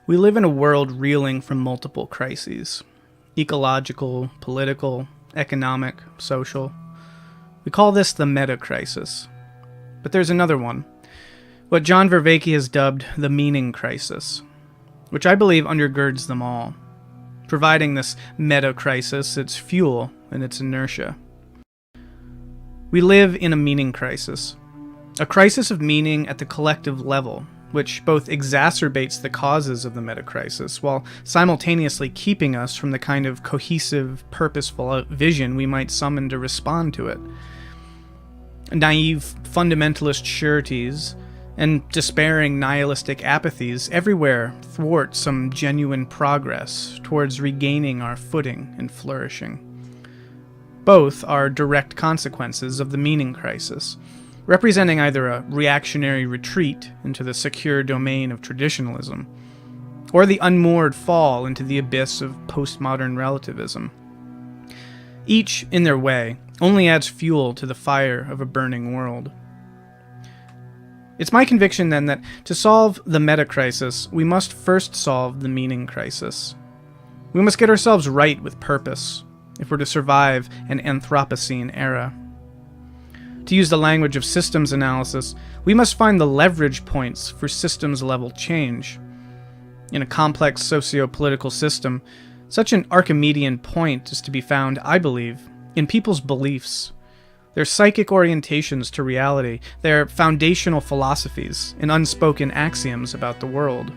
We live in a world reeling from multiple crises: ecological, political, economic, social. We call this the meta-crisis. But there's another one, what John Vervaeke has dubbed the meaning crisis, which I believe undergirds them all, providing this meta-crisis its fuel and its inertia. We live in a meaning crisis, a crisis of meaning at the collective level, which both exacerbates the causes of the meta-crisis while simultaneously keeping us from the kind of cohesive, purposeful vision we might summon to respond to it. Naive fundamentalist sureties and despairing nihilistic apathies everywhere thwart some genuine progress towards regaining our footing and flourishing. Both are direct consequences of the meaning crisis, representing either a reactionary retreat into the secure domain of traditionalism, or the unmoored fall into the abyss of postmodern relativism. Each, in their way, only adds fuel to the fire of a burning world. It's my conviction, then, that to solve the meta-crisis, we must first solve the meaning crisis. We must get ourselves right with purpose, if we're to survive an Anthropocene era. To use the language of systems analysis, we must find the leverage points for systems-level change. In a complex socio-political system, such an Archimedean point is to be found, I believe, in people's beliefs, their psychic orientations to reality, their foundational philosophies and unspoken axioms about the world.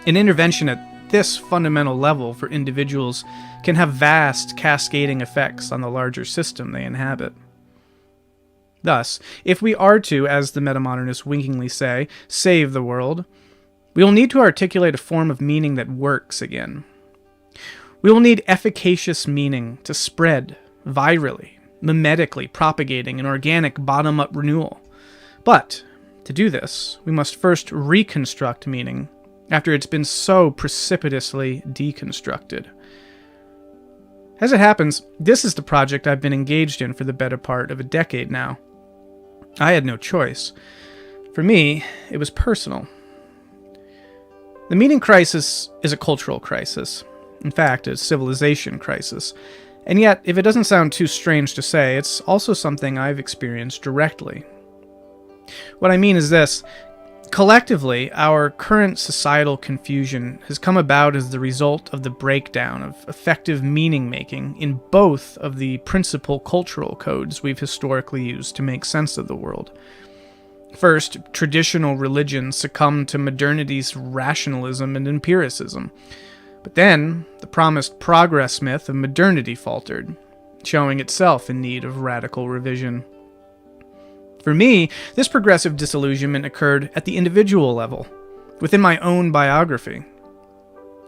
An intervention at this fundamental level for individuals can have vast cascading effects on the larger system they inhabit. Thus, if we are to, as the metamodernists winkingly say, save the world, we will need to articulate a form of meaning that works again. We will need efficacious meaning to spread virally, mimetically propagating an organic bottom-up renewal. But, to do this, we must first reconstruct meaning after it's been so precipitously deconstructed. As it happens, this is the project I've been engaged in for the better part of a decade now. I had no choice. For me, it was personal. The meaning crisis is a cultural crisis. In fact, a civilization crisis. And yet, if it doesn't sound too strange to say, it's also something I've experienced directly. What I mean is this: collectively, our current societal confusion has come about as the result of the breakdown of effective meaning-making in both of the principal cultural codes we've historically used to make sense of the world. First, traditional religion succumbed to modernity's rationalism and empiricism. But then, the promised progress myth of modernity faltered, showing itself in need of radical revision. For me, this progressive disillusionment occurred at the individual level, within my own biography.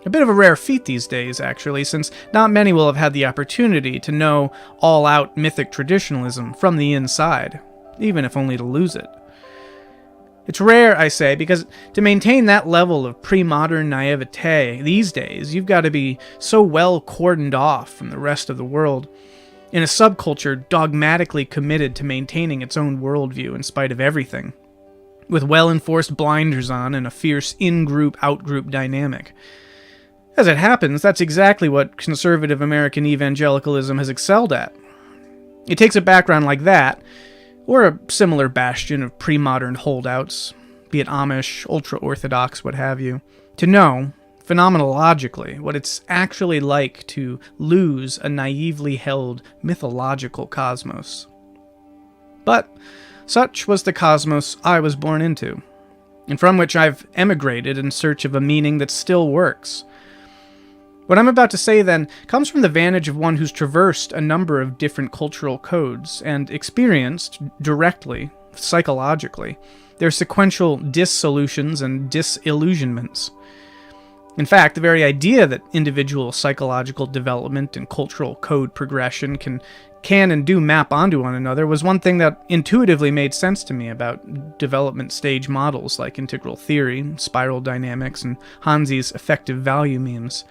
A bit of a rare feat these days, actually, since not many will have had the opportunity to know all-out mythic traditionalism from the inside, even if only to lose it. It's rare, I say, because to maintain that level of pre-modern naivete these days, you've got to be so well cordoned off from the rest of the world, in a subculture dogmatically committed to maintaining its own worldview in spite of everything, with well-enforced blinders on and a fierce in-group, out-group dynamic. As it happens, that's exactly what conservative American evangelicalism has excelled at. It takes a background like that, or a similar bastion of pre-modern holdouts, be it Amish, ultra-Orthodox, what have you, to know, phenomenologically, what it's actually like to lose a naively held mythological cosmos. But such was the cosmos I was born into, and from which I've emigrated in search of a meaning that still works. What I'm about to say, then, comes from the vantage of one who's traversed a number of different cultural codes and experienced, directly, psychologically, their sequential dissolutions and disillusionments. In fact, the very idea that individual psychological development and cultural code progression can and do map onto one another was one thing that intuitively made sense to me about development stage models like integral theory, spiral dynamics, and Hansi's effective value memes.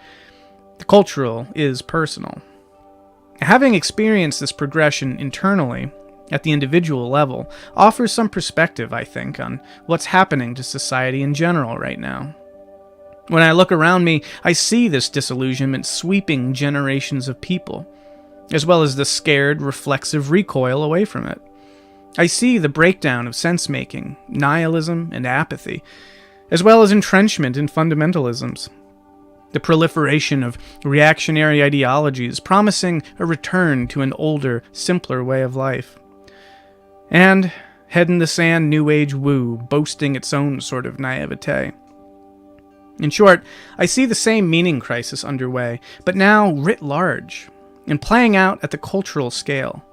The cultural is personal. Having experienced this progression internally, at the individual level, offers some perspective, I think, on what's happening to society in general right now. When I look around me, I see this disillusionment sweeping generations of people, as well as the scared, reflexive recoil away from it. I see the breakdown of sense-making, nihilism, and apathy, as well as entrenchment in fundamentalisms. The proliferation of reactionary ideologies promising a return to an older, simpler way of life. And head-in-the-sand New Age woo boasting its own sort of naivete. In short, I see the same meaning crisis underway, but now writ large, and playing out at the cultural scale.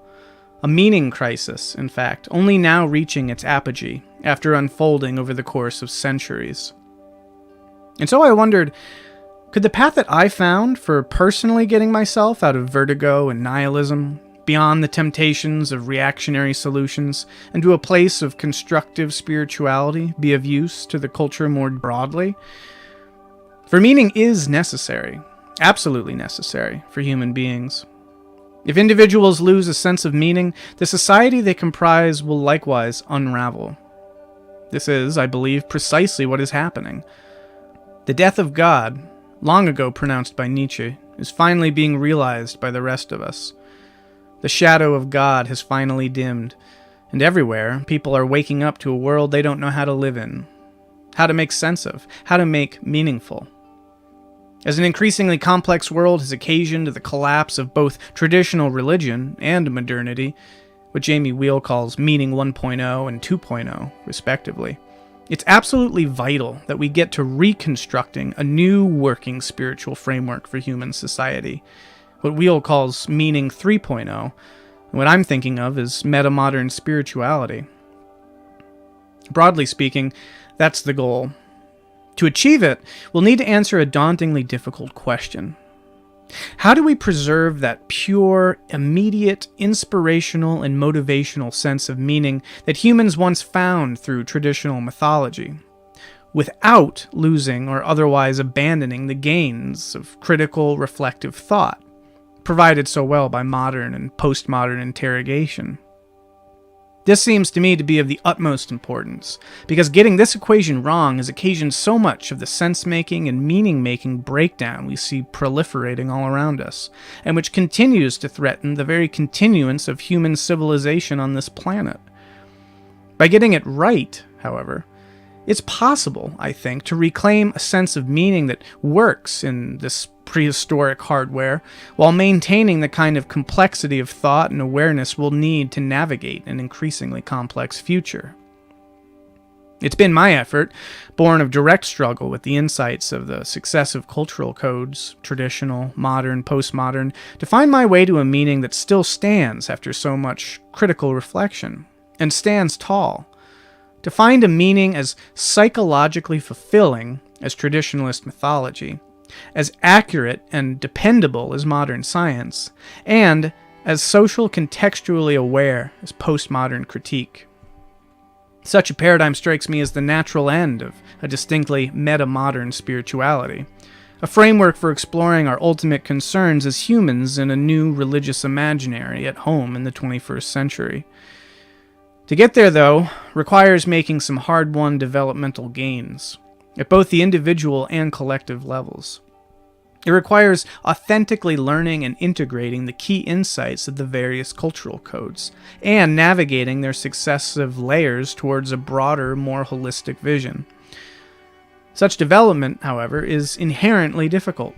A meaning crisis, in fact, only now reaching its apogee after unfolding over the course of centuries. And so I wondered, could the path that I found for personally getting myself out of vertigo and nihilism, beyond the temptations of reactionary solutions, and to a place of constructive spirituality, be of use to the culture more broadly? For meaning is necessary, absolutely necessary, for human beings. If individuals lose a sense of meaning, the society they comprise will likewise unravel. This is, I believe, precisely what is happening. The death of God, long ago pronounced by Nietzsche, is finally being realized by the rest of us. The shadow of God has finally dimmed, and everywhere people are waking up to a world they don't know how to live in, how to make sense of, how to make meaningful. As an increasingly complex world has occasioned the collapse of both traditional religion and modernity, what Jamie Wheel calls Meaning 1.0 and 2.0, respectively, it's absolutely vital that we get to reconstructing a new working spiritual framework for human society, what Wheel calls Meaning 3.0, and what I'm thinking of is Metamodern spirituality. Broadly speaking, that's the goal. To achieve it, we'll need to answer a dauntingly difficult question. How do we preserve that pure, immediate, inspirational, and motivational sense of meaning that humans once found through traditional mythology, without losing or otherwise abandoning the gains of critical, reflective thought, provided so well by modern and postmodern interrogation? This seems to me to be of the utmost importance, because getting this equation wrong has occasioned so much of the sense-making and meaning-making breakdown we see proliferating all around us, and which continues to threaten the very continuance of human civilization on this planet. By getting it right, however, it's possible, I think, to reclaim a sense of meaning that works in this prehistoric hardware, while maintaining the kind of complexity of thought and awareness we'll need to navigate an increasingly complex future. It's been my effort, born of direct struggle with the insights of the successive cultural codes, traditional, modern, postmodern, to find my way to a meaning that still stands after so much critical reflection, and stands tall. To find a meaning as psychologically fulfilling as traditionalist mythology, as accurate and dependable as modern science, and as social contextually aware as postmodern critique. Such a paradigm strikes me as the natural end of a distinctly metamodern spirituality, a framework for exploring our ultimate concerns as humans in a new religious imaginary at home in the 21st century. To get there, though, requires making some hard-won developmental gains, at both the individual and collective levels. It requires authentically learning and integrating the key insights of the various cultural codes, and navigating their successive layers towards a broader, more holistic vision. Such development, however, is inherently difficult,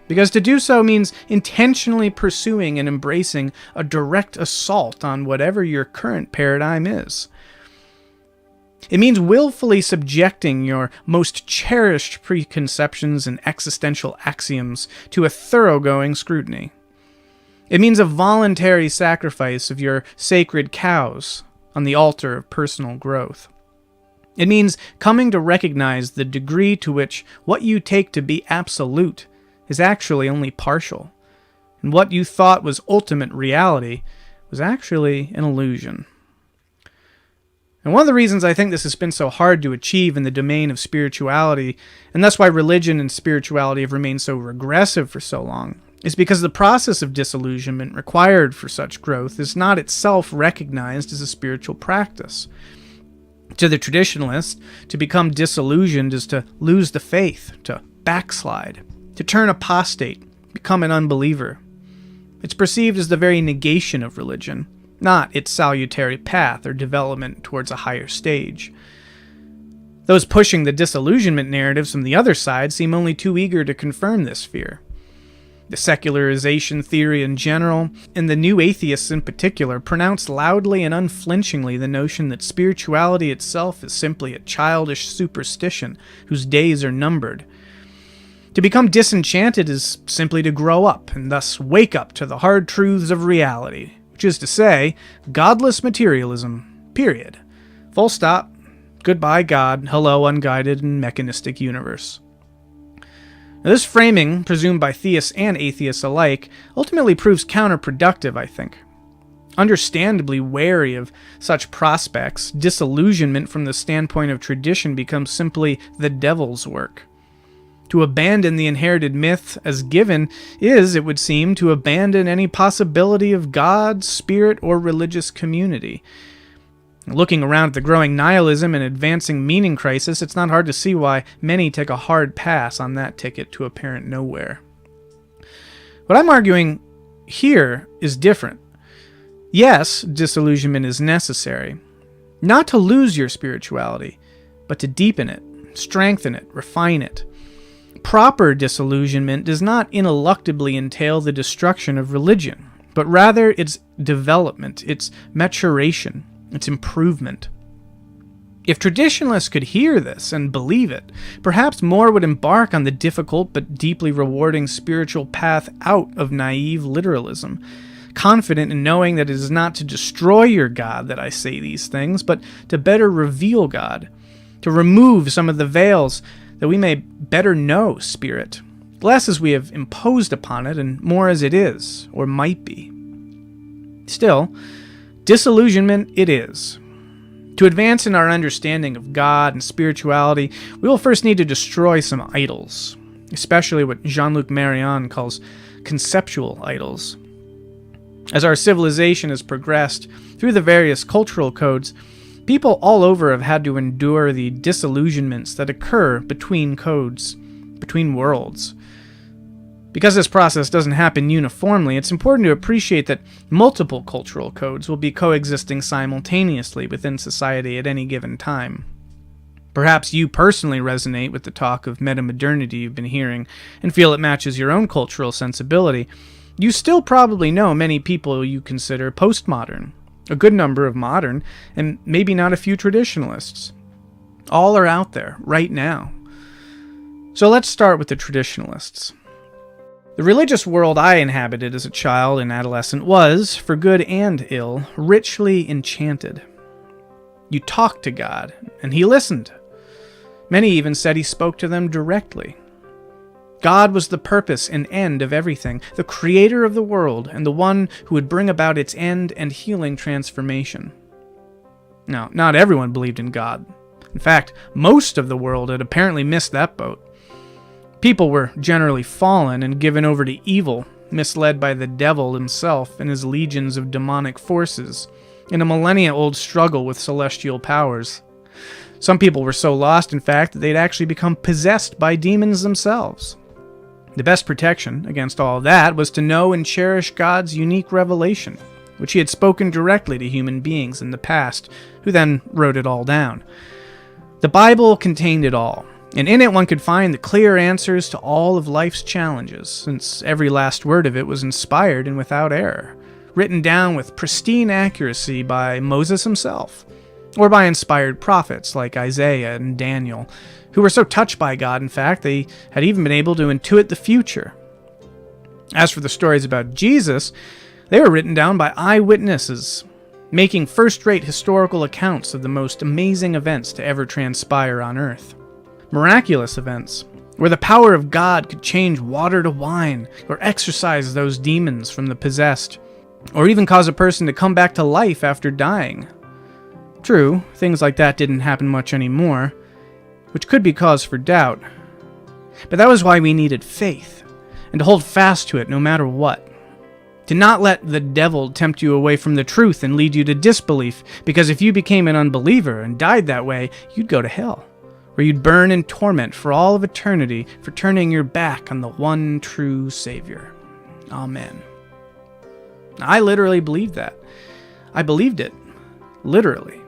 because to do so means intentionally pursuing and embracing a direct assault on whatever your current paradigm is. It means willfully subjecting your most cherished preconceptions and existential axioms to a thoroughgoing scrutiny. It means a voluntary sacrifice of your sacred cows on the altar of personal growth. It means coming to recognize the degree to which what you take to be absolute is actually only partial, and what you thought was ultimate reality was actually an illusion. And one of the reasons I think this has been so hard to achieve in the domain of spirituality, and that's why religion and spirituality have remained so regressive for so long, is because the process of disillusionment required for such growth is not itself recognized as a spiritual practice. To the traditionalist, to become disillusioned is to lose the faith, to backslide, to turn apostate, become an unbeliever. It's perceived as the very negation of religion, not its salutary path or development towards a higher stage. Those pushing the disillusionment narratives from the other side seem only too eager to confirm this fear. The secularization theory in general, and the new atheists in particular, pronounce loudly and unflinchingly the notion that spirituality itself is simply a childish superstition whose days are numbered. To become disenchanted is simply to grow up, and thus wake up to the hard truths of reality, which is to say, godless materialism, period. Full stop. Goodbye, God. Hello, unguided and mechanistic universe. Now, this framing, presumed by theists and atheists alike, ultimately proves counterproductive, I think. Understandably wary of such prospects, disillusionment from the standpoint of tradition becomes simply the devil's work. To abandon the inherited myth as given is, it would seem, to abandon any possibility of God, spirit, or religious community. Looking around at the growing nihilism and advancing meaning crisis, it's not hard to see why many take a hard pass on that ticket to apparent nowhere. What I'm arguing here is different. Yes, disillusionment is necessary. Not to lose your spirituality, but to deepen it, strengthen it, refine it. Proper disillusionment does not ineluctably entail the destruction of religion, but rather its development, its maturation, its improvement. If traditionalists could hear this and believe it, perhaps more would embark on the difficult but deeply rewarding spiritual path out of naive literalism, confident in knowing that it is not to destroy your God that I say these things, but to better reveal God, to remove some of the veils that we may better know spirit, less as we have imposed upon it and more as it is, or might be. Still, disillusionment it is. To advance in our understanding of God and spirituality, we will first need to destroy some idols, especially what Jean-Luc Marion calls conceptual idols. As our civilization has progressed through the various cultural codes, people all over have had to endure the disillusionments that occur between codes, between worlds. Because this process doesn't happen uniformly, it's important to appreciate that multiple cultural codes will be coexisting simultaneously within society at any given time. Perhaps you personally resonate with the talk of metamodernity you've been hearing and feel it matches your own cultural sensibility. You still probably know many people you consider postmodern, a good number of modern, and maybe not a few traditionalists. All are out there, right now. So let's start with the traditionalists. The religious world I inhabited as a child and adolescent was, for good and ill, richly enchanted. You talked to God, and He listened. Many even said He spoke to them directly. God was the purpose and end of everything, the creator of the world, and the one who would bring about its end and healing transformation. Now, not everyone believed in God. In fact, most of the world had apparently missed that boat. People were generally fallen and given over to evil, misled by the devil himself and his legions of demonic forces, in a millennia-old struggle with celestial powers. Some people were so lost, in fact, that they'd actually become possessed by demons themselves. The best protection against all of that was to know and cherish God's unique revelation, which He had spoken directly to human beings in the past, who then wrote it all down. The Bible contained it all, and in it one could find the clear answers to all of life's challenges, since every last word of it was inspired and without error, written down with pristine accuracy by Moses himself, or by inspired prophets like Isaiah and Daniel, who were so touched by God, in fact, they had even been able to intuit the future. As for the stories about Jesus, they were written down by eyewitnesses, making first-rate historical accounts of the most amazing events to ever transpire on earth. Miraculous events, where the power of God could change water to wine, or exorcise those demons from the possessed, or even cause a person to come back to life after dying. True, things like that didn't happen much anymore, which could be cause for doubt. But that was why we needed faith, and to hold fast to it no matter what. To not let the devil tempt you away from the truth and lead you to disbelief, because if you became an unbeliever and died that way, you'd go to hell, where you'd burn in torment for all of eternity for turning your back on the one true Savior. Amen. I literally believed that. I believed it. Literally.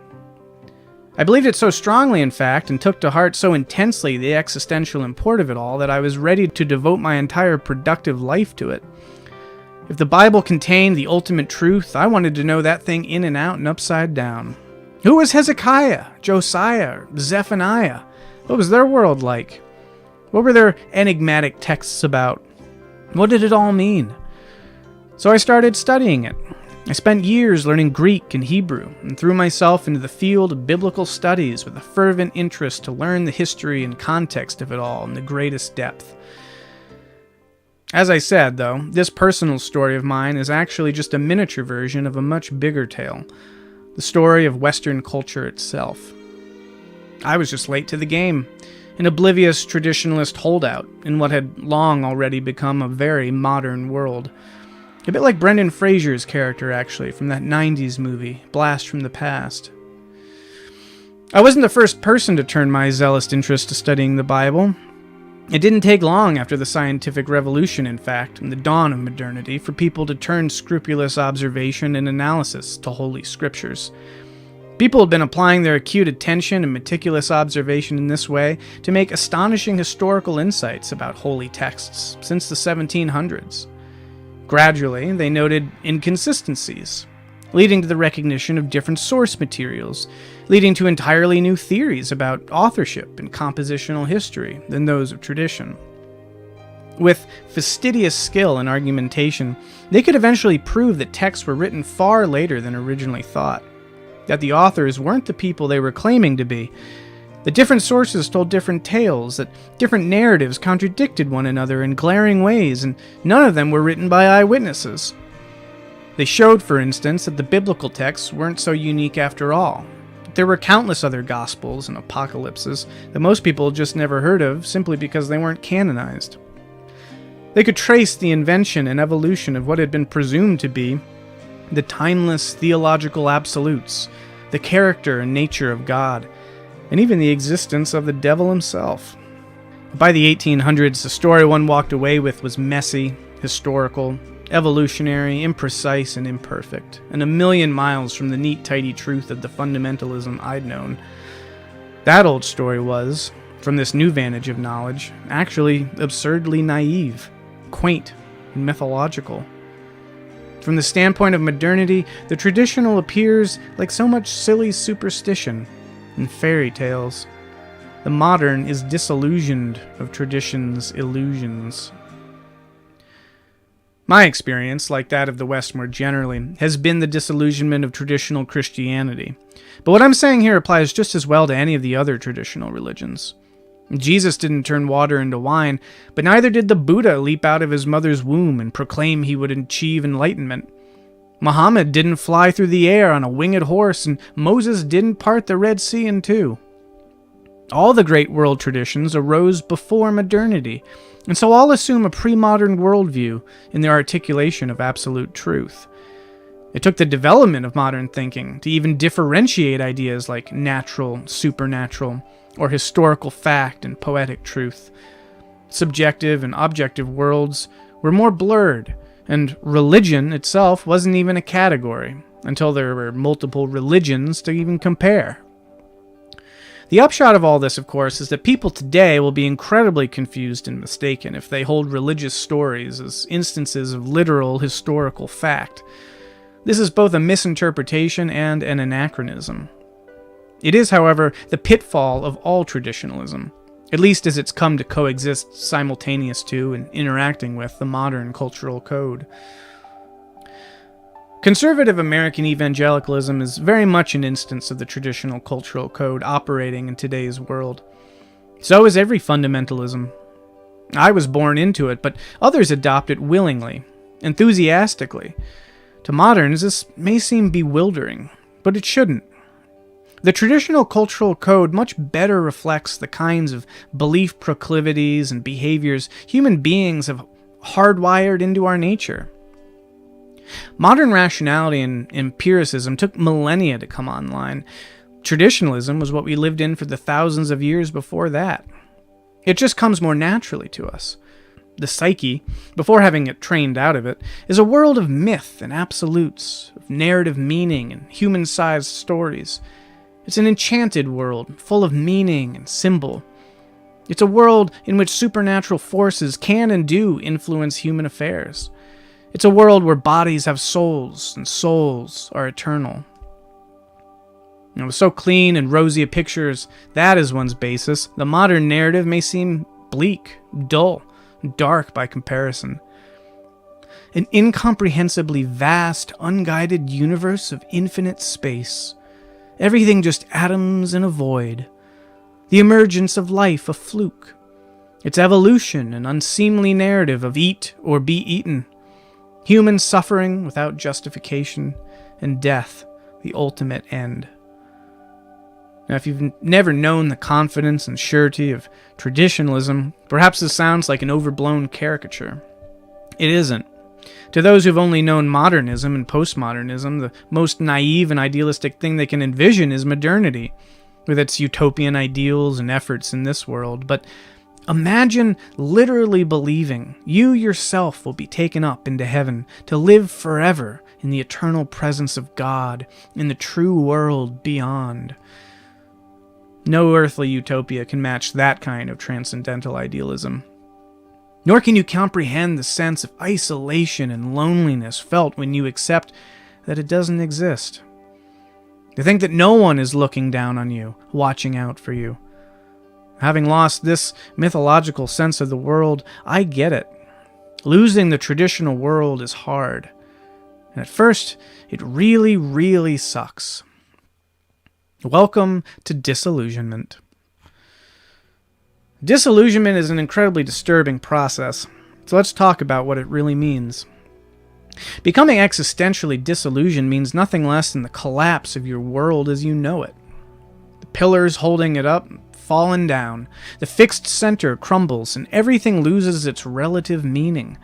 I believed it so strongly, in fact, and took to heart so intensely the existential import of it all that I was ready to devote my entire productive life to it. If the Bible contained the ultimate truth, I wanted to know that thing in and out and upside down. Who was Hezekiah, Josiah, Zephaniah? What was their world like? What were their enigmatic texts about? What did it all mean? So I started studying it. I spent years learning Greek and Hebrew, and threw myself into the field of biblical studies with a fervent interest to learn the history and context of it all in the greatest depth. As I said, though, this personal story of mine is actually just a miniature version of a much bigger tale, the story of Western culture itself. I was just late to the game, an oblivious traditionalist holdout in what had long already become a very modern world. A bit like Brendan Fraser's character, actually, from that 90s movie, Blast from the Past. I wasn't the first person to turn my zealous interest to studying the Bible. It didn't take long after the scientific revolution, in fact, and the dawn of modernity, for people to turn scrupulous observation and analysis to holy scriptures. People had been applying their acute attention and meticulous observation in this way to make astonishing historical insights about holy texts since the 1700s. Gradually, they noted inconsistencies, leading to the recognition of different source materials, leading to entirely new theories about authorship and compositional history than those of tradition. With fastidious skill and argumentation, they could eventually prove that texts were written far later than originally thought, that the authors weren't the people they were claiming to be, that different sources told different tales, that different narratives contradicted one another in glaring ways, and none of them were written by eyewitnesses. They showed, for instance, that the biblical texts weren't so unique after all. There were countless other gospels and apocalypses that most people just never heard of simply because they weren't canonized. They could trace the invention and evolution of what had been presumed to be the timeless theological absolutes, the character and nature of God, and even the existence of the devil himself. By the 1800s, the story one walked away with was messy, historical, evolutionary, imprecise, and imperfect, and a million miles from the neat, tidy truth of the fundamentalism I'd known. That old story was, from this new vantage of knowledge, actually absurdly naive, quaint, and mythological. From the standpoint of modernity, the traditional appears like so much silly superstition and fairy tales. The modern is disillusioned of tradition's illusions. My experience, like that of the West more generally, has been the disillusionment of traditional Christianity. But what I'm saying here applies just as well to any of the other traditional religions. Jesus didn't turn water into wine, but neither did the Buddha leap out of his mother's womb and proclaim he would achieve enlightenment. Muhammad didn't fly through the air on a winged horse, and Moses didn't part the Red Sea in two. All the great world traditions arose before modernity, and so all assume a pre-modern worldview in their articulation of absolute truth. It took the development of modern thinking to even differentiate ideas like natural, supernatural, or historical fact and poetic truth. Subjective and objective worlds were more blurred, and religion itself wasn't even a category until there were multiple religions to even compare. The upshot of all this, of course, is that people today will be incredibly confused and mistaken if they hold religious stories as instances of literal historical fact. This is both a misinterpretation and an anachronism. It is, however, the pitfall of all traditionalism, at least as it's come to coexist simultaneous to and interacting with the modern cultural code. Conservative American evangelicalism is very much an instance of the traditional cultural code operating in today's world. So is every fundamentalism. I was born into it, but others adopt it willingly, enthusiastically. To moderns, this may seem bewildering, but it shouldn't. The traditional cultural code much better reflects the kinds of belief proclivities and behaviors human beings have hardwired into our nature. Modern rationality and empiricism took millennia to come online, Traditionalism was what we lived in for the thousands of years before that. It just comes more naturally to us. The psyche, before having it trained out of it, is a world of myth and absolutes, of narrative meaning and human-sized stories. It's an enchanted world, full of meaning and symbol. It's a world in which supernatural forces can and do influence human affairs. It's a world where bodies have souls, and souls are eternal. With so clean and rosy a picture as that is one's basis, the modern narrative may seem bleak, dull, dark by comparison. An incomprehensibly vast, unguided universe of infinite space. Everything just atoms in a void. The emergence of life a fluke. Its evolution an unseemly narrative of eat or be eaten. Human suffering without justification, and death the ultimate end. Now, if you've never known the confidence and surety of traditionalism, perhaps this sounds like an overblown caricature. It isn't. To those who've only known modernism and postmodernism, the most naive and idealistic thing they can envision is modernity, with its utopian ideals and efforts in this world. But imagine literally believing you yourself will be taken up into heaven to live forever in the eternal presence of God in the true world beyond. No earthly utopia can match that kind of transcendental idealism. Nor can you comprehend the sense of isolation and loneliness felt when you accept that it doesn't exist. To think that no one is looking down on you, watching out for you. Having lost this mythological sense of the world, I get it. Losing the traditional world is hard. And at first, it really, really sucks. Welcome to Disillusionment. Disillusionment is an incredibly disturbing process, so let's talk about what it really means. Becoming existentially disillusioned means nothing less than the collapse of your world as you know it. The pillars holding it up fallen down, the fixed center crumbles, and everything loses its relative meaning.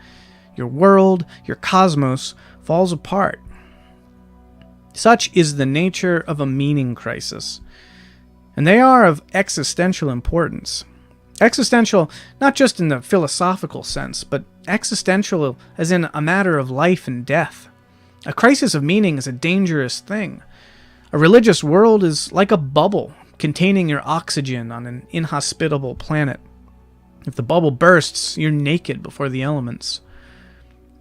Your world, your cosmos, falls apart. Such is the nature of a meaning crisis, and they are of existential importance. Existential not just in the philosophical sense, but existential as in a matter of life and death. A crisis of meaning is a dangerous thing. A religious world is like a bubble containing your oxygen on an inhospitable planet. If the bubble bursts, you're naked before the elements.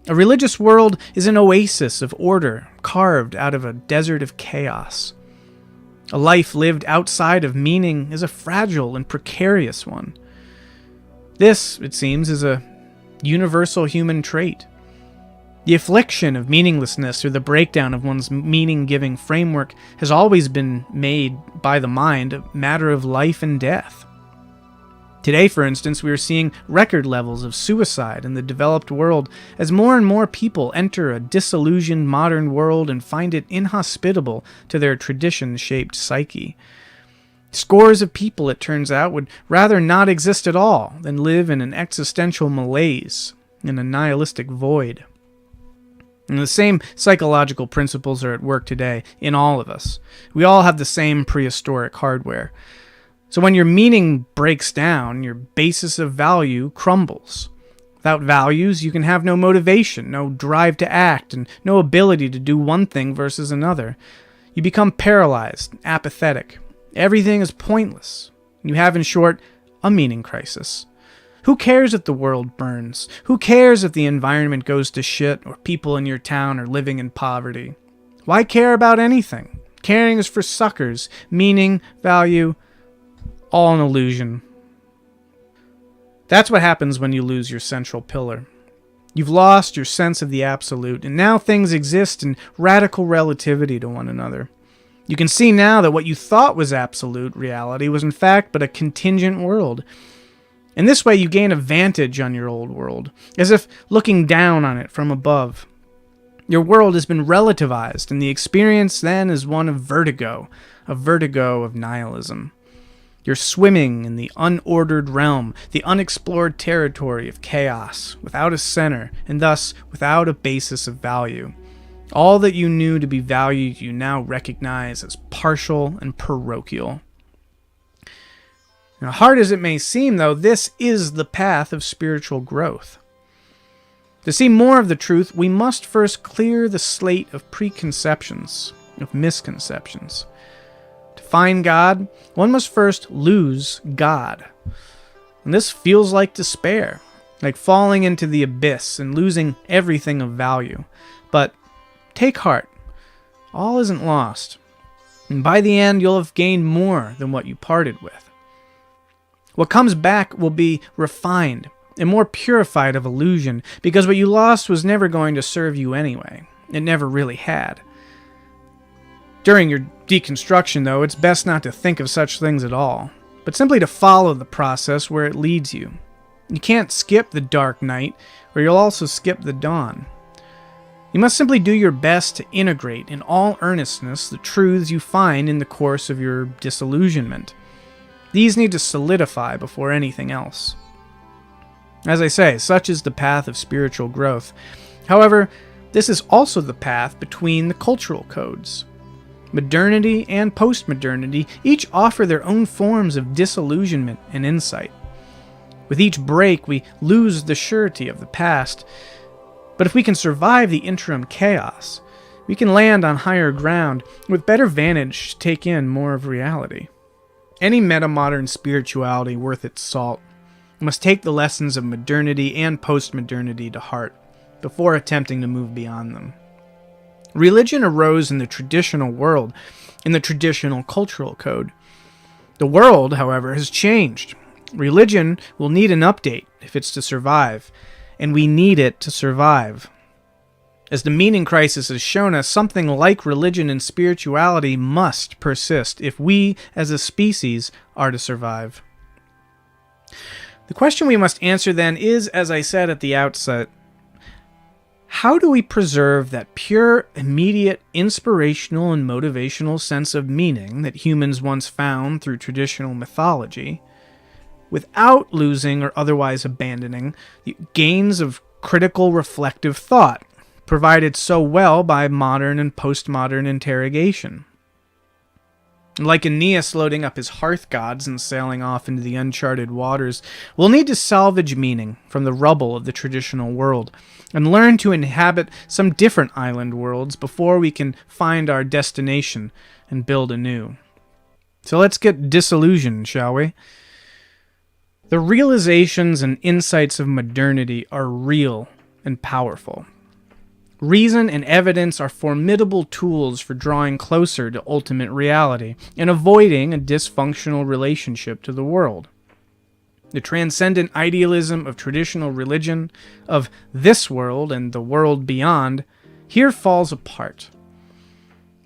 A religious world is an oasis of order carved out of a desert of chaos. A life lived outside of meaning is a fragile and precarious one. This, it seems, is a universal human trait. The affliction of meaninglessness or the breakdown of one's meaning-giving framework has always been made by the mind a matter of life and death. Today, for instance, we are seeing record levels of suicide in the developed world as more and more people enter a disillusioned modern world and find it inhospitable to their tradition-shaped psyche. Scores of people, it turns out, would rather not exist at all than live in an existential malaise, in a nihilistic void. And the same psychological principles are at work today in all of us. We all have the same prehistoric hardware. So when your meaning breaks down, your basis of value crumbles. Without values, you can have no motivation, no drive to act, and no ability to do one thing versus another. You become paralyzed, apathetic. Everything is pointless. You have, in short, a meaning crisis. Who cares if the world burns? Who cares if the environment goes to shit or people in your town are living in poverty? Why care about anything? Caring is for suckers. Meaning, value, all an illusion. That's what happens when you lose your central pillar. You've lost your sense of the absolute, and now things exist in radical relativity to one another. You can see now that what you thought was absolute reality was in fact but a contingent world. In this way, you gain a vantage on your old world, as if looking down on it from above. Your world has been relativized, and the experience then is one of vertigo, a vertigo of nihilism. You're swimming in the unordered realm, the unexplored territory of chaos, without a center, and thus without a basis of value. All that you knew to be valued you now recognize as partial and parochial. Now, hard as it may seem, though, this is the path of spiritual growth. To see more of the truth, we must first clear the slate of preconceptions, of misconceptions. To find God, one must first lose God. And this feels like despair, like falling into the abyss and losing everything of value. But take heart, all isn't lost. And by the end, you'll have gained more than what you parted with. What comes back will be refined and more purified of illusion, because what you lost was never going to serve you anyway. It never really had. During your deconstruction, though, it's best not to think of such things at all, but simply to follow the process where it leads you. You can't skip the dark night, or you'll also skip the dawn. You must simply do your best to integrate in all earnestness the truths you find in the course of your disillusionment. These need to solidify before anything else. As I say, such is the path of spiritual growth. However, this is also the path between the cultural codes. Modernity and postmodernity each offer their own forms of disillusionment and insight. With each break, we lose the surety of the past. But if we can survive the interim chaos, we can land on higher ground with better vantage to take in more of reality. Any metamodern spirituality worth its salt must take the lessons of modernity and postmodernity to heart before attempting to move beyond them. Religion arose in the traditional world, in the traditional cultural code. The world, however, has changed. Religion will need an update if it's to survive, and we need it to survive. As the meaning crisis has shown us, something like religion and spirituality must persist if we, as a species, are to survive. The question we must answer then is, as I said at the outset, how do we preserve that pure, immediate, inspirational, and motivational sense of meaning that humans once found through traditional mythology, without losing or otherwise abandoning the gains of critical, reflective thought provided so well by modern and postmodern interrogation? Like Aeneas loading up his hearth gods and sailing off into the uncharted waters, we'll need to salvage meaning from the rubble of the traditional world and learn to inhabit some different island worlds before we can find our destination and build anew. So let's get disillusioned, shall we? The realizations and insights of modernity are real and powerful. Reason and evidence are formidable tools for drawing closer to ultimate reality and avoiding a dysfunctional relationship to the world. The transcendent idealism of traditional religion, of this world and the world beyond, here falls apart.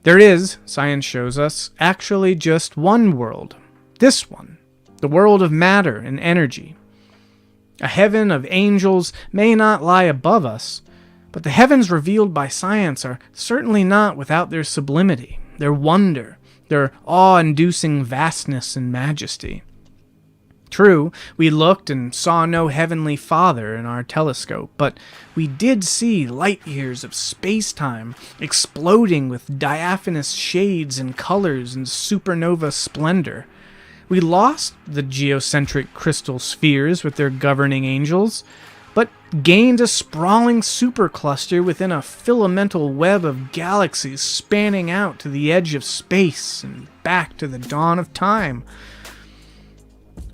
There is, science shows us, actually just one world, this one, the world of matter and energy. A heaven of angels may not lie above us, but the heavens revealed by science are certainly not without their sublimity, their wonder, their awe-inducing vastness and majesty. True, we looked and saw no heavenly Father in our telescope, but we did see light years of space-time exploding with diaphanous shades and colors and supernova splendor. We lost the geocentric crystal spheres with their governing angels, but gained a sprawling supercluster within a filamental web of galaxies spanning out to the edge of space and back to the dawn of time.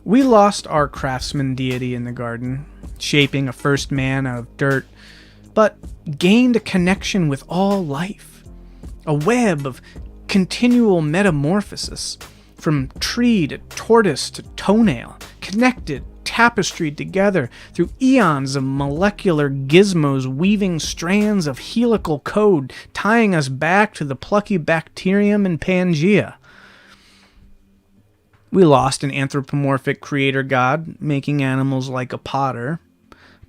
We lost our craftsman deity in the garden, shaping a first man out of dirt, but gained a connection with all life, a web of continual metamorphosis, from tree to tortoise to toenail, connected, tapestried together through eons of molecular gizmos weaving strands of helical code, tying us back to the plucky bacterium and Pangea. We lost an anthropomorphic creator god, making animals like a potter,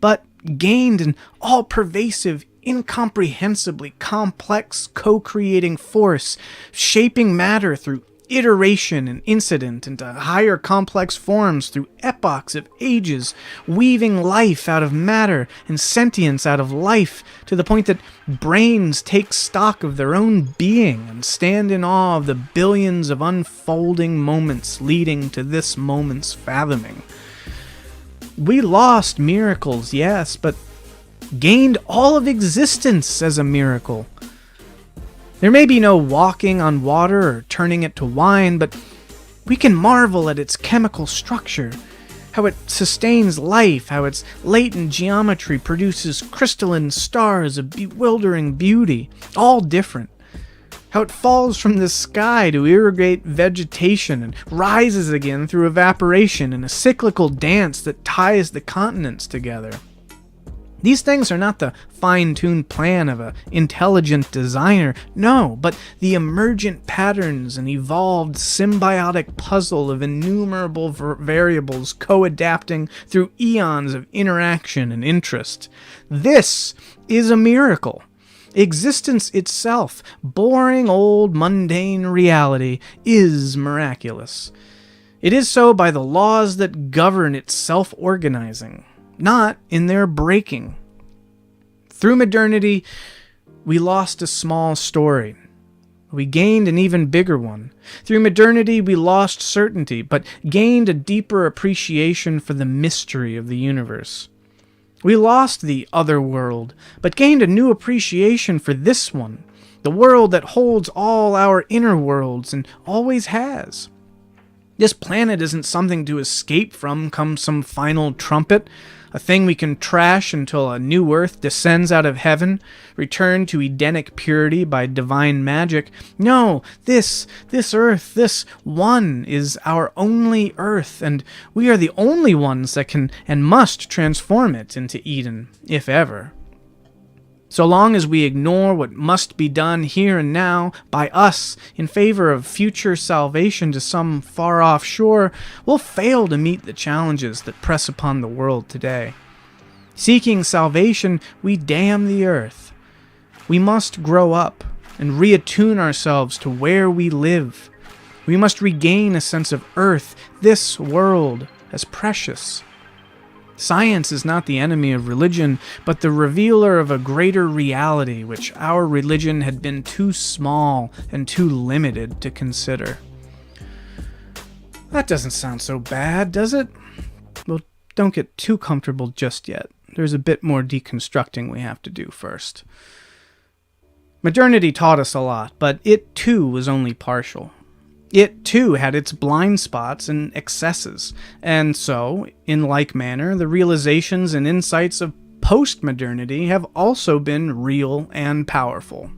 but gained an all-pervasive, incomprehensibly complex co-creating force, shaping matter through iteration and incident into higher complex forms through epochs of ages, weaving life out of matter and sentience out of life, to the point that brains take stock of their own being and stand in awe of the billions of unfolding moments leading to this moment's fathoming. We lost miracles, yes, but gained all of existence as a miracle. There may be no walking on water or turning it to wine, but we can marvel at its chemical structure, how it sustains life, how its latent geometry produces crystalline stars of bewildering beauty, all different, how it falls from the sky to irrigate vegetation and rises again through evaporation in a cyclical dance that ties the continents together. These things are not the fine-tuned plan of an intelligent designer, no, but the emergent patterns and evolved symbiotic puzzle of innumerable variables co-adapting through eons of interaction and interest. This is a miracle. Existence itself, boring old mundane reality, is miraculous. It is so by the laws that govern its self-organizing, not in their breaking. Through modernity, we lost a small story. We gained an even bigger one. Through modernity, we lost certainty, but gained a deeper appreciation for the mystery of the universe. We lost the other world, but gained a new appreciation for this one, the world that holds all our inner worlds and always has. This planet isn't something to escape from come some final trumpet, a thing we can trash until a new earth descends out of heaven, return to Edenic purity by divine magic. No, this earth, this one is our only earth, and we are the only ones that can and must transform it into Eden, if ever. So long as we ignore what must be done here and now by us in favor of future salvation to some far-off shore, we'll fail to meet the challenges that press upon the world today. Seeking salvation, we damn the earth. We must grow up and reattune ourselves to where we live. We must regain a sense of earth, this world, as precious. Science is not the enemy of religion, but the revealer of a greater reality which our religion had been too small and too limited to consider. That doesn't sound so bad, does it? Well, don't get too comfortable just yet. There's a bit more deconstructing we have to do first. Modernity taught us a lot, but it too was only partial. It, too, had its blind spots and excesses, and so, in like manner, the realizations and insights of postmodernity have also been real and powerful.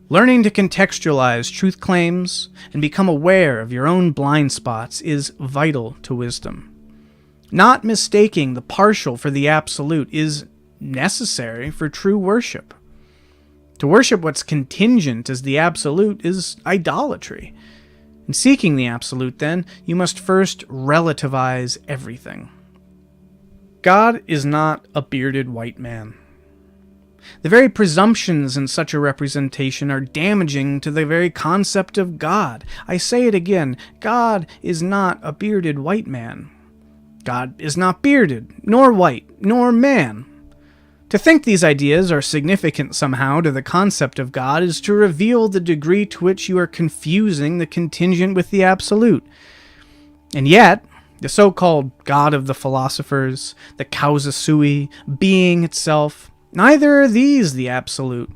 Learning to contextualize truth claims and become aware of your own blind spots is vital to wisdom. Not mistaking the partial for the absolute is necessary for true worship. To worship what's contingent as the absolute is idolatry. In seeking the absolute, then, you must first relativize everything. God is not a bearded white man. The very presumptions in such a representation are damaging to the very concept of God. I say it again, God is not a bearded white man. God is not bearded, nor white, nor man. To think these ideas are significant somehow to the concept of God is to reveal the degree to which you are confusing the contingent with the absolute. And yet, the so-called God of the philosophers, the causa sui, being itself, neither are these the absolute.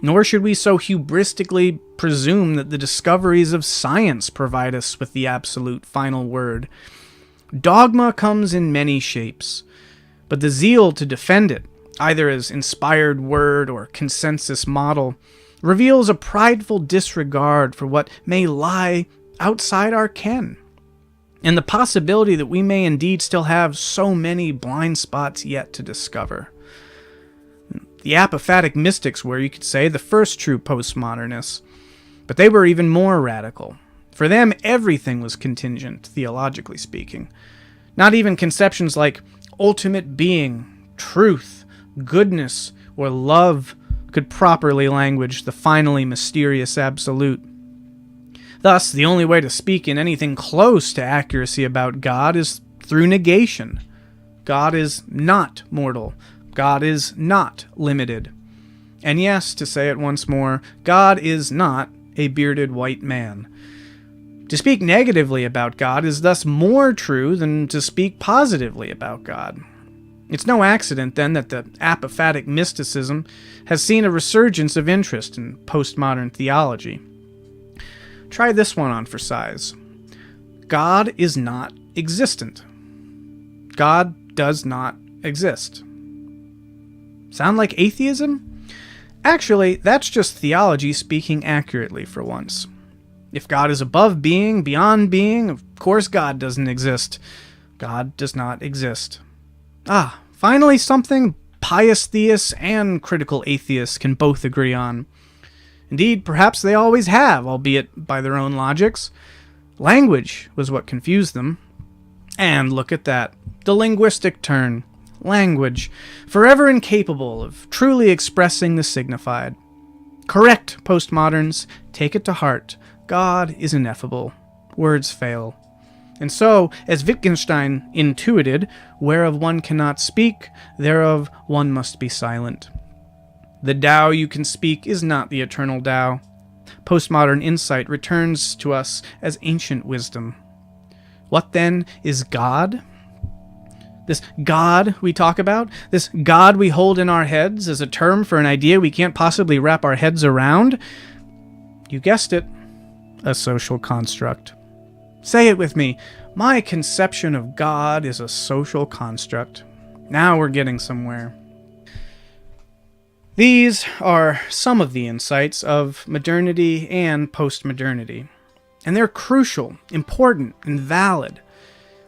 Nor should we so hubristically presume that the discoveries of science provide us with the absolute final word. Dogma comes in many shapes, but the zeal to defend it, either as inspired word or consensus model, reveals a prideful disregard for what may lie outside our ken, and the possibility that we may indeed still have so many blind spots yet to discover. The apophatic mystics were, you could say, the first true postmodernists, but they were even more radical. For them, everything was contingent, theologically speaking. Not even conceptions like ultimate being, truth, goodness, or love could properly language the finally mysterious absolute. Thus, the only way to speak in anything close to accuracy about God is through negation. God is not mortal. God is not limited. And yes, to say it once more, God is not a bearded white man. To speak negatively about God is thus more true than to speak positively about God. It's no accident, then, that the apophatic mysticism has seen a resurgence of interest in postmodern theology. Try this one on for size. God is not existent. God does not exist. Sound like atheism? Actually, that's just theology speaking accurately for once. If God is above being, beyond being, of course God doesn't exist. God does not exist. Finally something pious theists and critical atheists can both agree on. Indeed, perhaps they always have, albeit by their own logics. Language was what confused them. And look at that, the linguistic turn. Language, forever incapable of truly expressing the signified. Correct, postmoderns, take it to heart. God is ineffable. Words fail. And so, as Wittgenstein intuited, whereof one cannot speak, thereof one must be silent. The Tao you can speak is not the eternal Tao. Postmodern insight returns to us as ancient wisdom. What then is God? This God we talk about, this God we hold in our heads as a term for an idea we can't possibly wrap our heads around? You guessed it, a social construct. Say it with me. My conception of God is a social construct. Now we're getting somewhere. These are some of the insights of modernity and postmodernity. And they're crucial, important, and valid.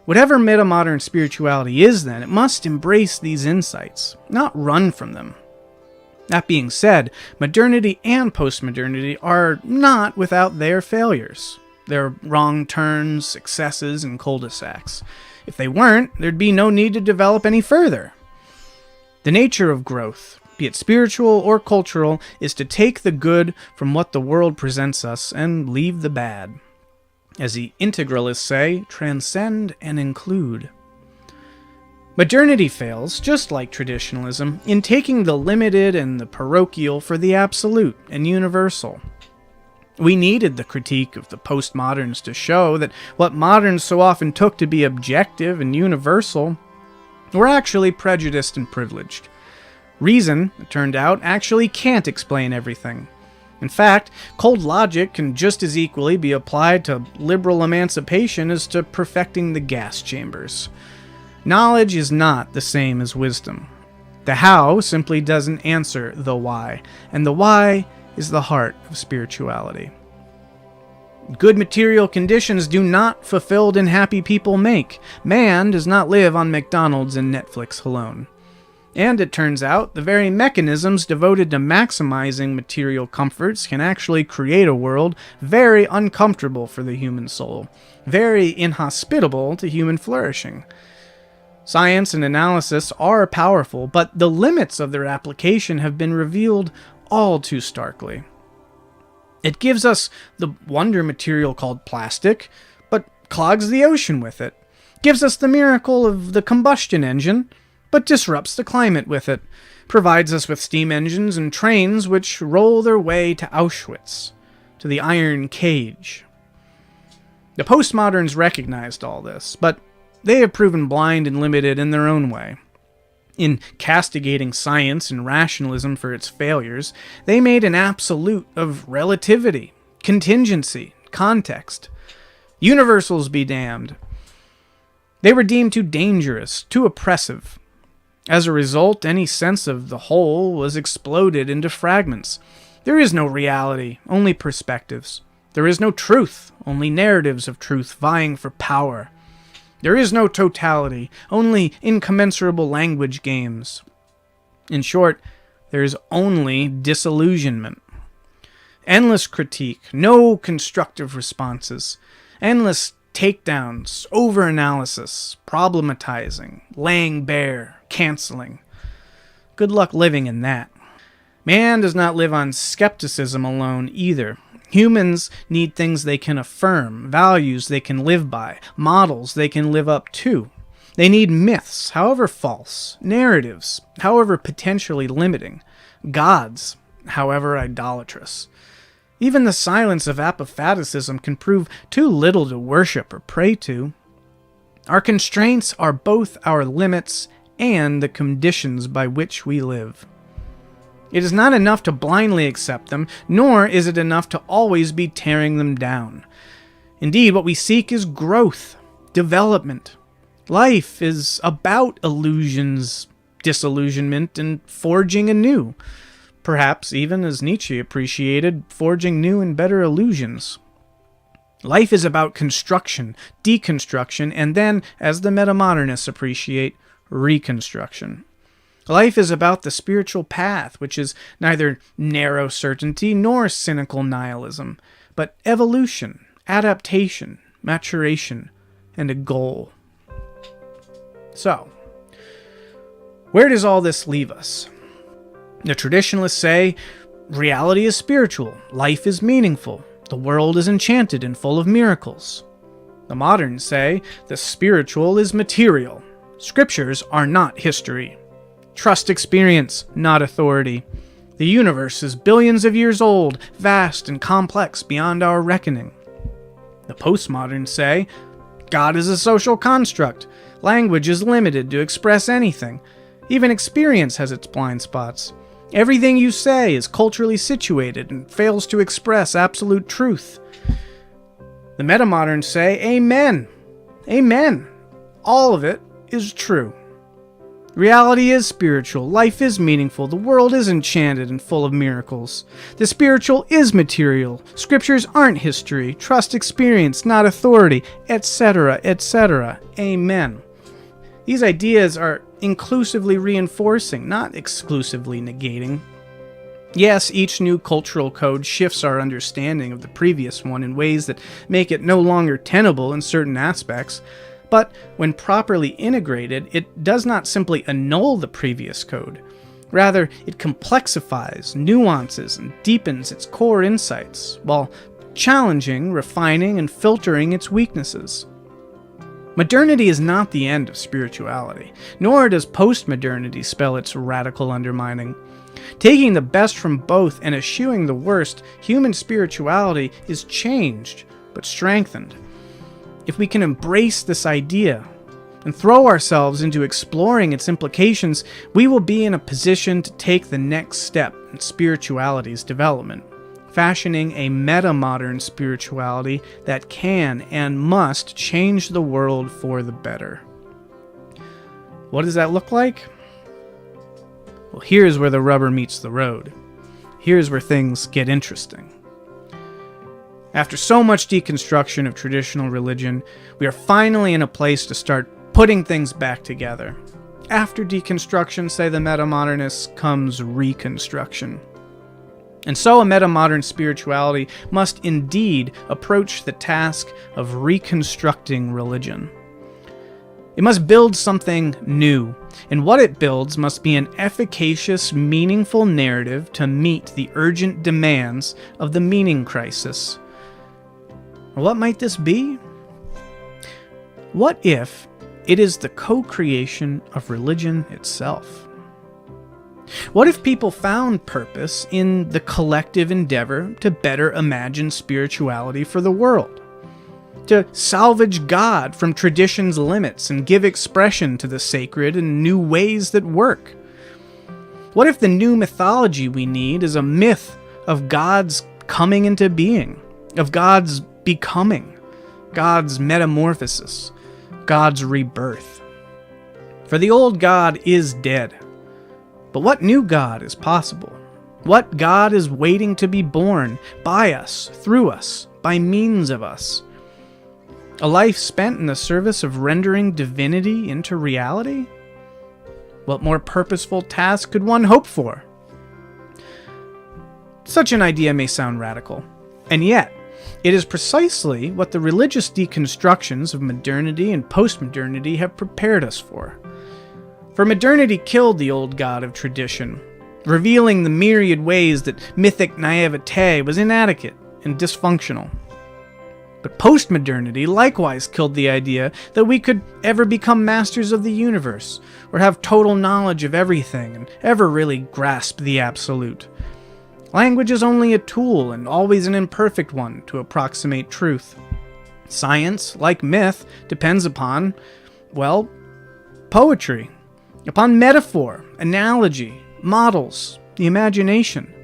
Whatever metamodern spirituality is, then, it must embrace these insights, not run from them. That being said, modernity and postmodernity are not without their failures. Their wrong turns, successes, and cul-de-sacs. If they weren't, there'd be no need to develop any further. The nature of growth, be it spiritual or cultural, is to take the good from what the world presents us and leave the bad. As the integralists say, transcend and include. Modernity fails, just like traditionalism, in taking the limited and the parochial for the absolute and universal. We needed the critique of the postmoderns to show that what moderns so often took to be objective and universal were actually prejudiced and privileged. Reason, it turned out, actually can't explain everything. In fact, cold logic can just as equally be applied to liberal emancipation as to perfecting the gas chambers. Knowledge is not the same as wisdom. The how simply doesn't answer the why, and the why is the heart of spirituality. Good material conditions do not fulfilled and happy people make. Man does not live on McDonald's and Netflix alone. And it turns out, the very mechanisms devoted to maximizing material comforts can actually create a world very uncomfortable for the human soul, very inhospitable to human flourishing. Science and analysis are powerful, but the limits of their application have been revealed all too starkly. It gives us the wonder material called plastic, but clogs the ocean with it. Gives us the miracle of the combustion engine, but disrupts the climate with it. Provides us with steam engines and trains which roll their way to Auschwitz, to the iron cage. The postmoderns recognized all this, but they have proven blind and limited in their own way. In castigating science and rationalism for its failures, they made an absolute of relativity, contingency, context. Universals be damned. They were deemed too dangerous, too oppressive. As a result, any sense of the whole was exploded into fragments. There is no reality, only perspectives. There is no truth, only narratives of truth vying for power. There is no totality, only incommensurable language games. In short, there is only disillusionment. Endless critique, no constructive responses, endless takedowns, over-analysis, problematizing, laying bare, canceling. Good luck living in that. Man does not live on skepticism alone either. Humans need things they can affirm, values they can live by, models they can live up to. They need myths, however false, narratives, however potentially limiting, gods, however idolatrous. Even the silence of apophaticism can prove too little to worship or pray to. Our constraints are both our limits and the conditions by which we live. It is not enough to blindly accept them, nor is it enough to always be tearing them down. Indeed, what we seek is growth, development. Life is about illusions, disillusionment, and forging anew. Perhaps, even as Nietzsche appreciated, forging new and better illusions. Life is about construction, deconstruction, and then, as the Metamodernists appreciate, reconstruction. Life is about the spiritual path, which is neither narrow certainty nor cynical nihilism, but evolution, adaptation, maturation, and a goal. So, where does all this leave us? The traditionalists say, reality is spiritual, life is meaningful, the world is enchanted and full of miracles. The moderns say, the spiritual is material, scriptures are not history. Trust experience, not authority. The universe is billions of years old, vast and complex beyond our reckoning. The postmoderns say, God is a social construct. Language is limited to express anything. Even experience has its blind spots. Everything you say is culturally situated and fails to express absolute truth. The metamoderns say, Amen. Amen. All of it is true. Reality is spiritual, life is meaningful, the world is enchanted and full of miracles. The spiritual is material, scriptures aren't history, trust experience, not authority, etc., etc. Amen. These ideas are inclusively reinforcing, not exclusively negating. Yes, each new cultural code shifts our understanding of the previous one in ways that make it no longer tenable in certain aspects. But when properly integrated, it does not simply annul the previous code. Rather, it complexifies, nuances, and deepens its core insights, while challenging, refining, and filtering its weaknesses. Modernity is not the end of spirituality, nor does postmodernity spell its radical undermining. Taking the best from both and eschewing the worst, human spirituality is changed, but strengthened. If we can embrace this idea and throw ourselves into exploring its implications, we will be in a position to take the next step in spirituality's development, fashioning a metamodern spirituality that can and must change the world for the better. What does that look like? Well, here's where the rubber meets the road. Here's where things get interesting. After so much deconstruction of traditional religion, we are finally in a place to start putting things back together. After deconstruction, say the metamodernists, comes reconstruction. And so a metamodern spirituality must indeed approach the task of reconstructing religion. It must build something new, and what it builds must be an efficacious, meaningful narrative to meet the urgent demands of the meaning crisis. What might this be? What if it is the co-creation of religion itself? What if people found purpose in the collective endeavor to better imagine spirituality for the world? To salvage God from tradition's limits and give expression to the sacred in new ways that work? What if the new mythology we need is a myth of God's coming into being, of God's becoming, God's metamorphosis, God's rebirth? For the old God is dead. But what new God is possible? What God is waiting to be born by us, through us, by means of us? A life spent in the service of rendering divinity into reality? What more purposeful task could one hope for? Such an idea may sound radical, and yet, it is precisely what the religious deconstructions of modernity and postmodernity have prepared us for. For modernity killed the old God of tradition, revealing the myriad ways that mythic naivete was inadequate and dysfunctional. But postmodernity likewise killed the idea that we could ever become masters of the universe, or have total knowledge of everything, and ever really grasp the absolute. Language is only a tool, and always an imperfect one, to approximate truth. Science, like myth, depends upon, well, poetry, upon metaphor, analogy, models, the imagination.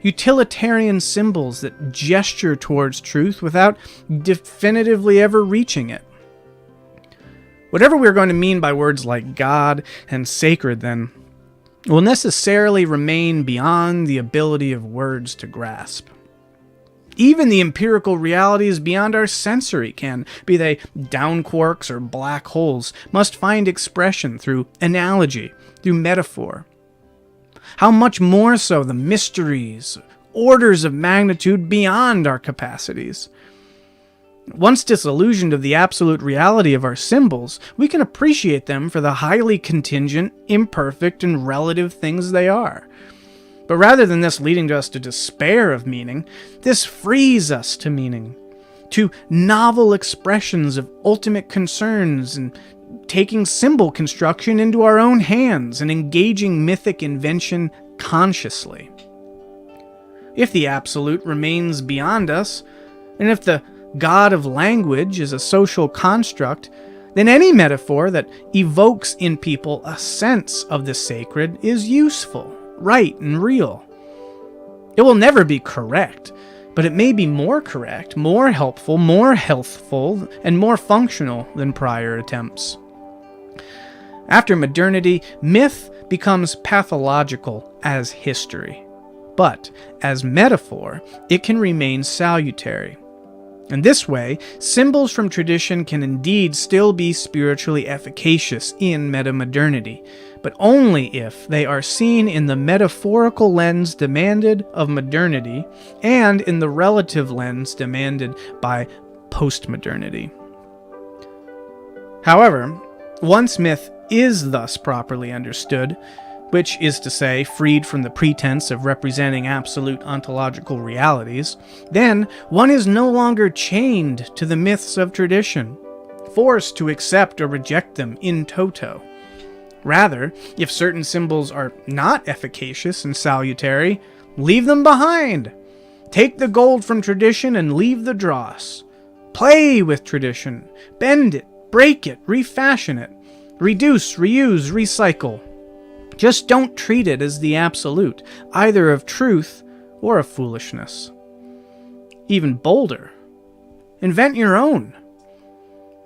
Utilitarian symbols that gesture towards truth without definitively ever reaching it. Whatever we're going to mean by words like God and sacred, then, will necessarily remain beyond the ability of words to grasp. Even the empirical realities beyond our sensory can, be they down quarks or black holes, must find expression through analogy, through metaphor. How much more so the mysteries, orders of magnitude beyond our capacities. Once disillusioned of the absolute reality of our symbols, we can appreciate them for the highly contingent, imperfect, and relative things they are. But rather than this leading us to despair of meaning, this frees us to meaning, to novel expressions of ultimate concerns, and taking symbol construction into our own hands and engaging mythic invention consciously. If the absolute remains beyond us, and if the God of language is a social construct, then any metaphor that evokes in people a sense of the sacred is useful, right, and real. It will never be correct, but it may be more correct, more helpful, more healthful, and more functional than prior attempts. After modernity, myth becomes pathological as history, but as metaphor, it can remain salutary. In this way, symbols from tradition can indeed still be spiritually efficacious in metamodernity, but only if they are seen in the metaphorical lens demanded of modernity and in the relative lens demanded by postmodernity. However, once myth is thus properly understood, which is to say, freed from the pretense of representing absolute ontological realities, then one is no longer chained to the myths of tradition, forced to accept or reject them in toto. Rather, if certain symbols are not efficacious and salutary, leave them behind. Take the gold from tradition and leave the dross. Play with tradition, bend it, break it, refashion it, reduce, reuse, recycle. Just don't treat it as the absolute, either of truth or of foolishness. Even bolder, invent your own.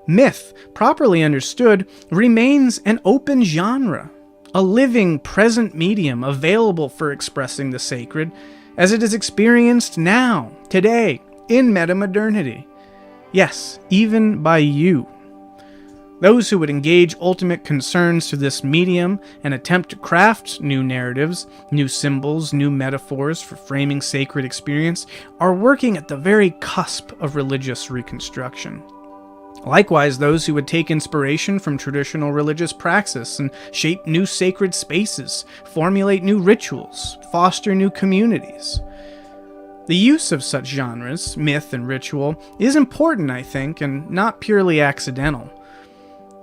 Myth, properly understood, remains an open genre, a living, present medium available for expressing the sacred as it is experienced now, today, in metamodernity. Yes, even by you. Those who would engage ultimate concerns to this medium and attempt to craft new narratives, new symbols, new metaphors for framing sacred experience are working at the very cusp of religious reconstruction. Likewise, those who would take inspiration from traditional religious praxis and shape new sacred spaces, formulate new rituals, foster new communities. The use of such genres, myth and ritual, is important, I think, and not purely accidental.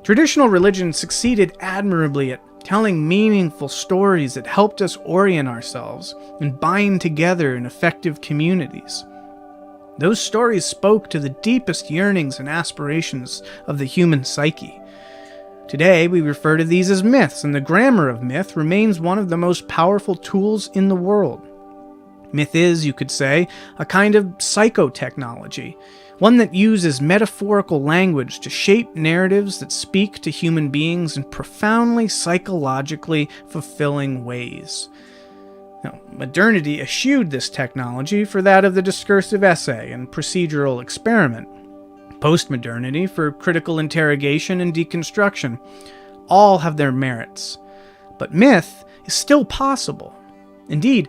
Traditional religion succeeded admirably at telling meaningful stories that helped us orient ourselves and bind together in effective communities. Those stories spoke to the deepest yearnings and aspirations of the human psyche. Today, we refer to these as myths, and the grammar of myth remains one of the most powerful tools in the world. Myth is, you could say, a kind of psychotechnology, one that uses metaphorical language to shape narratives that speak to human beings in profoundly psychologically fulfilling ways. Now, modernity eschewed this technology for that of the discursive essay and procedural experiment, postmodernity for critical interrogation and deconstruction. All have their merits, but myth is still possible, indeed,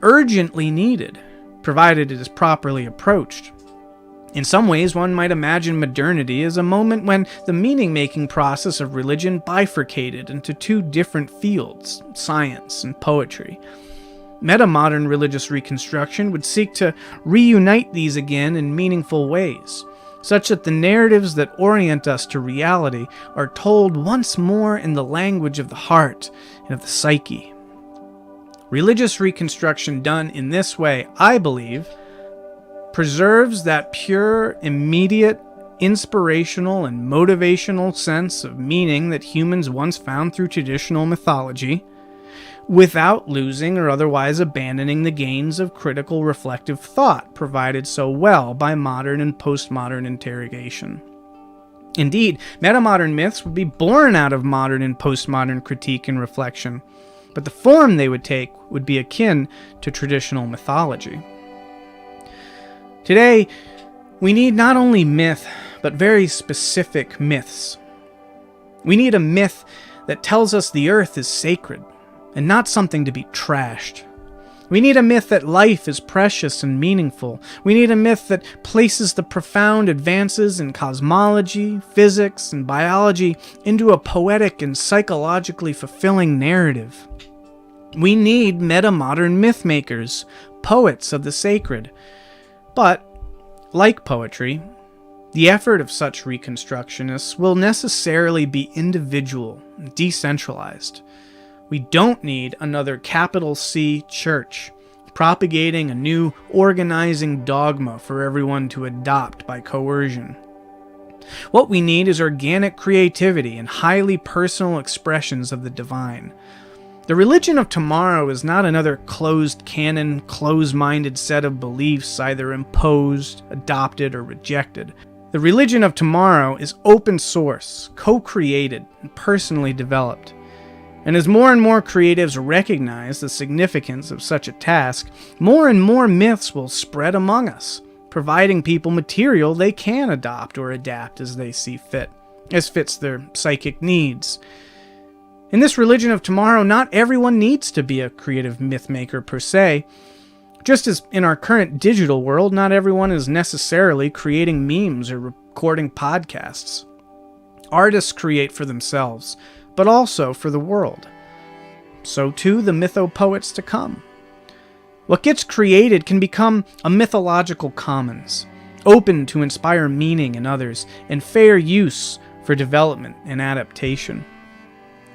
urgently needed, provided it is properly approached. In some ways, one might imagine modernity as a moment when the meaning-making process of religion bifurcated into two different fields, science and poetry. Metamodern religious reconstruction would seek to reunite these again in meaningful ways, such that the narratives that orient us to reality are told once more in the language of the heart and of the psyche. Religious reconstruction done in this way, I believe, preserves that pure, immediate, inspirational, and motivational sense of meaning that humans once found through traditional mythology, without losing or otherwise abandoning the gains of critical reflective thought provided so well by modern and postmodern interrogation. Indeed, metamodern myths would be born out of modern and postmodern critique and reflection, but the form they would take would be akin to traditional mythology. Today, we need not only myth, but very specific myths. We need a myth that tells us the earth is sacred, and not something to be trashed. We need a myth that life is precious and meaningful. We need a myth that places the profound advances in cosmology, physics, and biology into a poetic and psychologically fulfilling narrative. We need metamodern mythmakers, poets of the sacred. But, like poetry, the effort of such reconstructionists will necessarily be individual and decentralized. We don't need another capital C church propagating a new organizing dogma for everyone to adopt by coercion. What we need is organic creativity and highly personal expressions of the divine. The religion of tomorrow is not another closed canon, closed-minded set of beliefs either imposed, adopted, or rejected. The religion of tomorrow is open source, co-created, and personally developed. And as more and more creatives recognize the significance of such a task, more and more myths will spread among us, providing people material they can adopt or adapt as they see fit, as fits their psychic needs. In this religion of tomorrow, not everyone needs to be a creative mythmaker per se. Just as in our current digital world, not everyone is necessarily creating memes or recording podcasts. Artists create for themselves, but also for the world. So too the mythopoets to come. What gets created can become a mythological commons, open to inspire meaning in others, and fair use for development and adaptation.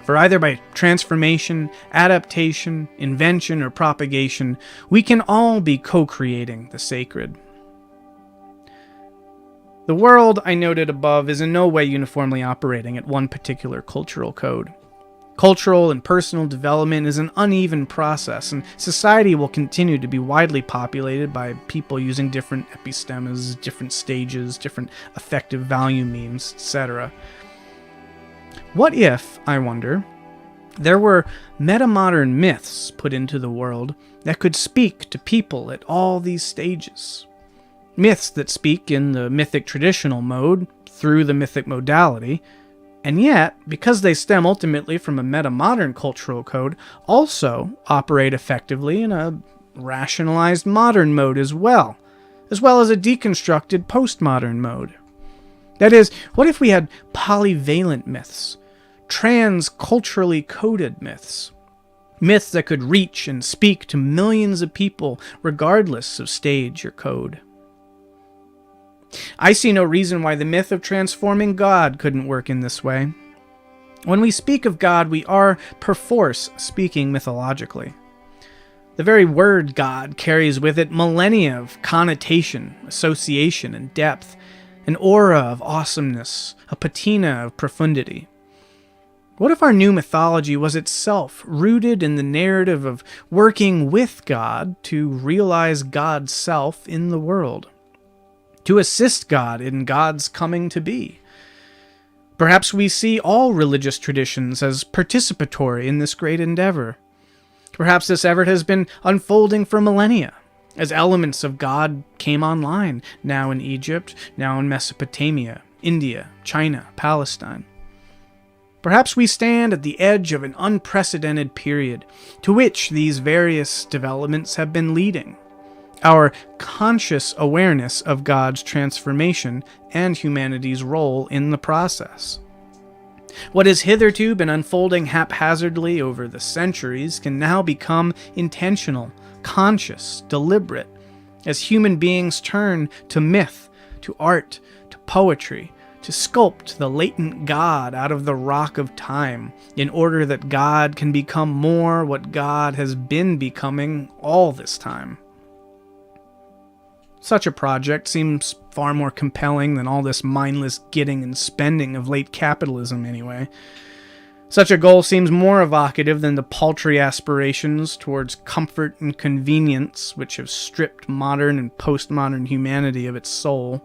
For either by transformation, adaptation, invention, or propagation, we can all be co-creating the sacred. The world I noted above is in no way uniformly operating at one particular cultural code. Cultural and personal development is an uneven process, and society will continue to be widely populated by people using different epistemes, different stages, different affective value memes, etc. What if, I wonder, there were metamodern myths put into the world that could speak to people at all these stages? Myths that speak in the mythic traditional mode through the mythic modality, and yet, because they stem ultimately from a metamodern cultural code, also operate effectively in a rationalized modern mode as well as a deconstructed postmodern mode. That is, what if we had polyvalent myths, trans-culturally coded myths? Myths that could reach and speak to millions of people regardless of stage or code. I see no reason why the myth of transforming God couldn't work in this way. When we speak of God, we are, perforce, speaking mythologically. The very word God carries with it millennia of connotation, association, and depth, an aura of awesomeness, a patina of profundity. What if our new mythology was itself rooted in the narrative of working with God to realize God's self in the world? To assist God in God's coming to be? Perhaps we see all religious traditions as participatory in this great endeavor. Perhaps this effort has been unfolding for millennia, as elements of God came online, now in Egypt, now in Mesopotamia, India, China, Palestine. Perhaps we stand at the edge of an unprecedented period to which these various developments have been leading. Our conscious awareness of God's transformation and humanity's role in the process. What has hitherto been unfolding haphazardly over the centuries can now become intentional, conscious, deliberate, as human beings turn to myth, to art, to poetry, to sculpt the latent God out of the rock of time, in order that God can become more what God has been becoming all this time. Such a project seems far more compelling than all this mindless getting and spending of late capitalism anyway. Such a goal seems more evocative than the paltry aspirations towards comfort and convenience which have stripped modern and postmodern humanity of its soul.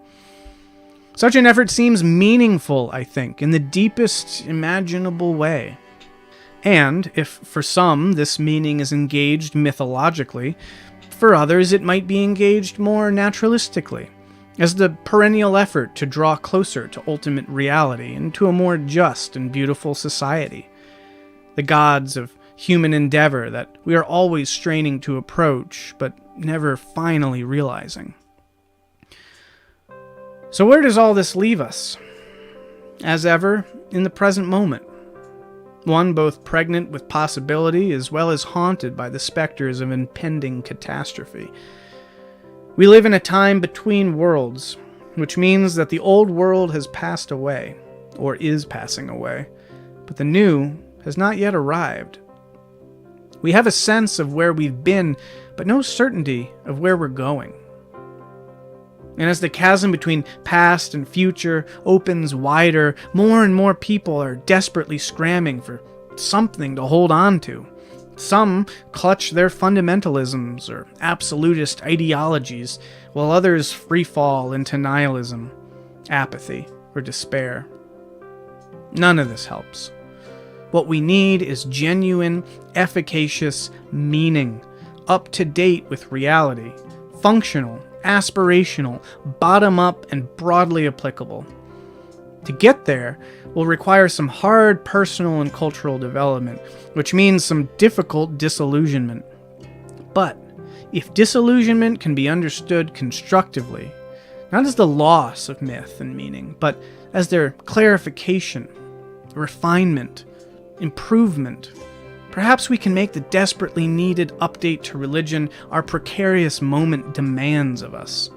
Such an effort seems meaningful, I think, in the deepest imaginable way. And, if for some this meaning is engaged mythologically, for others it might be engaged more naturalistically, as the perennial effort to draw closer to ultimate reality and to a more just and beautiful society. The gods of human endeavor that we are always straining to approach, but never finally realizing. So where does all this leave us? As ever, in the present moment. One both pregnant with possibility as well as haunted by the specters of impending catastrophe. We live in a time between worlds, which means that the old world has passed away, or is passing away, but the new has not yet arrived. We have a sense of where we've been, but no certainty of where we're going. And as the chasm between past and future opens wider, more and more people are desperately scrambling for something to hold on to. Some clutch their fundamentalisms or absolutist ideologies, while others freefall into nihilism, apathy, or despair. None of this helps. What we need is genuine, efficacious meaning, up to date with reality, functional, aspirational, bottom-up, and broadly applicable. To get there will require some hard personal and cultural development, which means some difficult disillusionment. But if disillusionment can be understood constructively, not as the loss of myth and meaning, but as their clarification, refinement, improvement, perhaps we can make the desperately needed update to religion our precarious moment demands of us.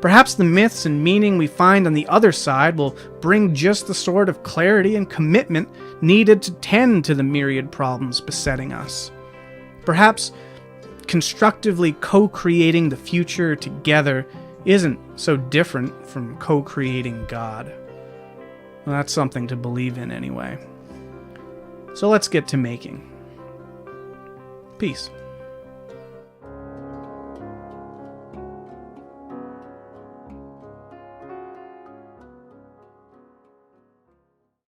Perhaps the myths and meaning we find on the other side will bring just the sort of clarity and commitment needed to tend to the myriad problems besetting us. Perhaps constructively co-creating the future together isn't so different from co-creating God. Well, that's something to believe in anyway. So let's get to making. Peace.